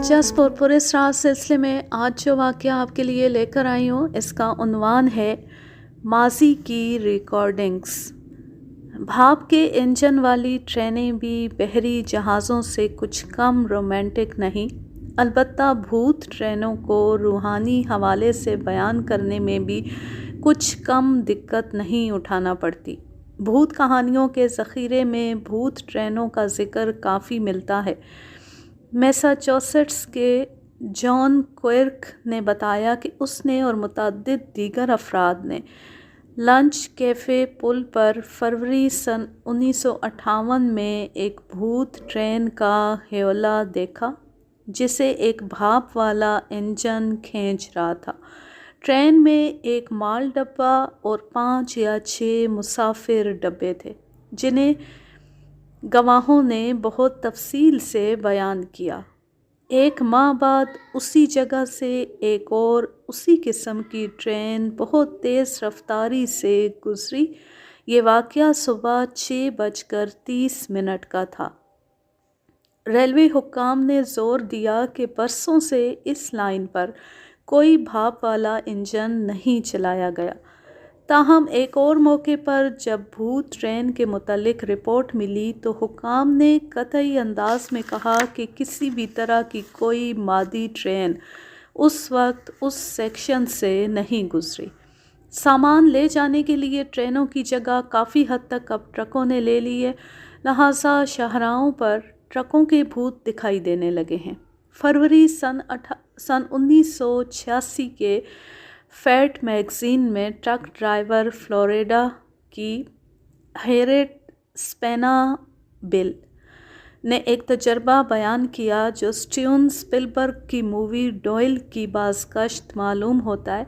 دلچسپ اور پراسرار سلسلے میں آج جو واقعہ آپ کے لیے لے کر آئی ہوں اس کا عنوان ہے ماضی کی ریکارڈنگز۔ بھاپ کے انجن والی ٹرینیں بھی بحری جہازوں سے کچھ کم رومانٹک نہیں، البتہ بھوت ٹرینوں کو روحانی حوالے سے بیان کرنے میں بھی کچھ کم دقت نہیں اٹھانا پڑتی۔ بھوت کہانیوں کے ذخیرے میں بھوت ٹرینوں کا ذکر کافی ملتا ہے۔ میساچوسیٹس کے جان کوئرک نے بتایا کہ اس نے اور متعدد دیگر افراد نے لنچ کیفے پل پر فروری سن 1958 میں ایک بھوت ٹرین کا ہیولہ دیکھا جسے ایک بھاپ والا انجن کھینچ رہا تھا۔ ٹرین میں ایک مال ڈبہ اور 5 یا 6 مسافر ڈبے تھے جنہیں گواہوں نے بہت تفصیل سے بیان کیا۔ 1 ماہ بعد اسی جگہ سے ایک اور اسی قسم کی ٹرین بہت تیز رفتاری سے گزری۔ یہ واقعہ صبح 6:30 کا تھا۔ ریلوے حکام نے زور دیا کہ برسوں سے اس لائن پر کوئی بھاپ والا انجن نہیں چلایا گیا۔ تاہم ایک اور موقع پر جب بھوت ٹرین کے متعلق رپورٹ ملی تو حکام نے قطعی انداز میں کہا کہ کسی بھی طرح کی کوئی مادی ٹرین اس وقت اس سیکشن سے نہیں گزری۔ سامان لے جانے کے لیے ٹرینوں کی جگہ کافی حد تک اب ٹرکوں نے لے لی ہے، لہٰذا شاہراہوں پر ٹرکوں کے بھوت دکھائی دینے لگے ہیں۔ فروری سن 1986 کے فیٹ میگزین میں ٹرک ڈرائیور فلوریڈا کی ہیریٹ اسپینابل نے ایک تجربہ بیان کیا جو اسٹیون اسپلبرگ کی مووی ڈوئل کی بازگشت معلوم ہوتا ہے۔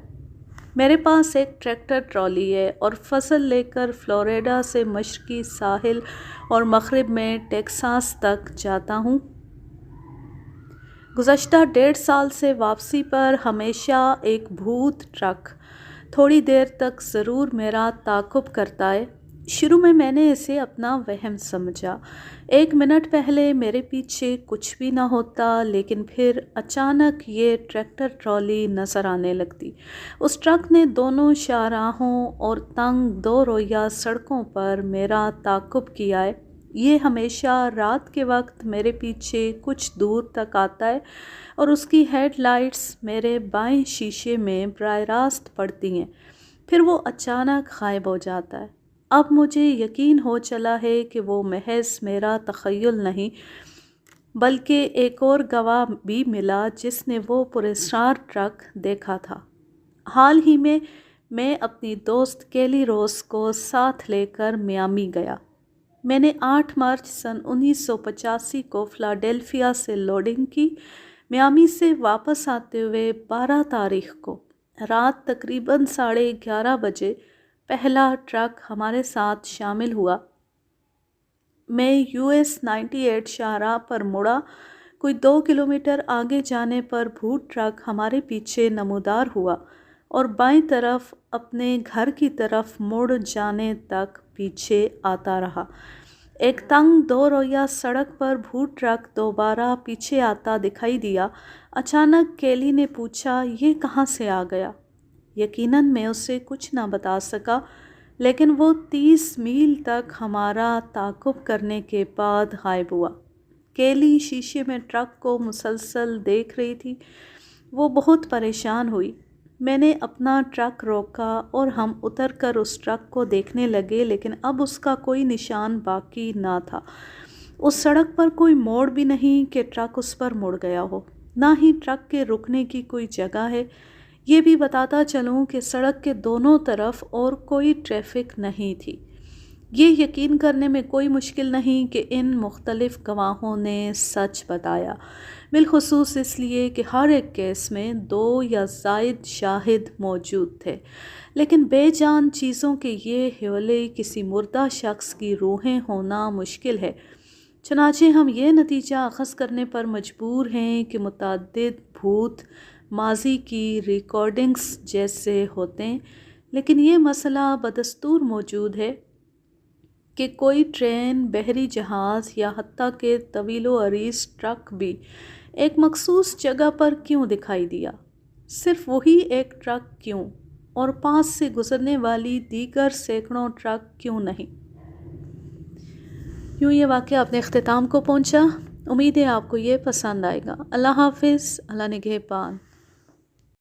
میرے پاس ایک ٹریکٹر ٹرالی ہے اور فصل لے کر فلوریڈا سے مشرقی ساحل اور مغرب میں ٹیکساس تک جاتا ہوں۔ گزشتہ 1.5 سال سے واپسی پر ہمیشہ ایک بھوت ٹرک تھوڑی دیر تک ضرور میرا تعاقب کرتا ہے۔ شروع میں نے اسے اپنا وہم سمجھا۔ 1 منٹ پہلے میرے پیچھے کچھ بھی نہ ہوتا، لیکن پھر اچانک یہ ٹریکٹر ٹرالی نظر آنے لگتی۔ اس ٹرک نے دونوں شاہراہوں اور تنگ 2 رویہ سڑکوں پر میرا تعاقب کیا ہے۔ یہ ہمیشہ رات کے وقت میرے پیچھے کچھ دور تک آتا ہے اور اس کی ہیڈ لائٹس میرے بائیں شیشے میں براہ راست پڑتی ہیں، پھر وہ اچانک غائب ہو جاتا ہے۔ اب مجھے یقین ہو چلا ہے کہ وہ محض میرا تخیل نہیں بلکہ ایک اور گواہ بھی ملا جس نے وہ پراسرار ٹرک دیکھا تھا۔ حال ہی میں اپنی دوست کیلی روز کو ساتھ لے کر میامی گیا۔ میں نے 8 مارچ سن 1985 کو فلاڈیلفیا سے لوڈنگ کی۔ میامی سے واپس آتے ہوئے 12 تاریخ کو رات تقریباً 11:30 بجے پہلا ٹرک ہمارے ساتھ شامل ہوا۔ میں US 98 شاہراہ پر مڑا۔ کوئی 2 کلومیٹر آگے جانے پر بھوت ٹرک ہمارے پیچھے نمودار ہوا اور بائیں طرف اپنے گھر کی طرف مڑ جانے تک پیچھے آتا رہا۔ ایک تنگ 2 رویہ سڑک پر بھوت ٹرک دوبارہ پیچھے آتا دکھائی دیا۔ اچانک کیلی نے پوچھا، یہ کہاں سے آ گیا؟ یقیناً میں اسے کچھ نہ بتا سکا، لیکن وہ 30 میل تک ہمارا تعاقب کرنے کے بعد غائب ہوا۔ کیلی شیشے میں ٹرک کو مسلسل دیکھ رہی تھی۔ وہ بہت پریشان ہوئی۔ میں نے اپنا ٹرک روکا اور ہم اتر کر اس ٹرک کو دیکھنے لگے، لیکن اب اس کا کوئی نشان باقی نہ تھا۔ اس سڑک پر کوئی موڑ بھی نہیں کہ ٹرک اس پر مڑ گیا ہو، نہ ہی ٹرک کے رکنے کی کوئی جگہ ہے۔ یہ بھی بتاتا چلوں کہ سڑک کے دونوں طرف اور کوئی ٹریفک نہیں تھی۔ یہ یقین کرنے میں کوئی مشکل نہیں کہ ان مختلف گواہوں نے سچ بتایا، بالخصوص اس لیے کہ ہر ایک کیس میں 2 یا زائد شاہد موجود تھے۔ لیکن بے جان چیزوں کے یہ حوالے کسی مردہ شخص کی روحیں ہونا مشکل ہے، چنانچہ ہم یہ نتیجہ اخذ کرنے پر مجبور ہیں کہ متعدد بھوت ماضی کی ریکارڈنگز جیسے ہوتے ہیں، لیکن یہ مسئلہ بدستور موجود ہے کہ کوئی ٹرین، بحری جہاز یا حتیٰ کہ طویل و عریض ٹرک بھی ایک مخصوص جگہ پر کیوں دکھائی دیا؟ صرف وہی ایک ٹرک کیوں؟ اور پاس سے گزرنے والی دیگر سینکڑوں ٹرک کیوں نہیں؟ یوں یہ واقعہ اپنے اختتام کو پہنچا۔ امید ہے آپ کو یہ پسند آئے گا۔ اللہ حافظ، اللہ نگہبان۔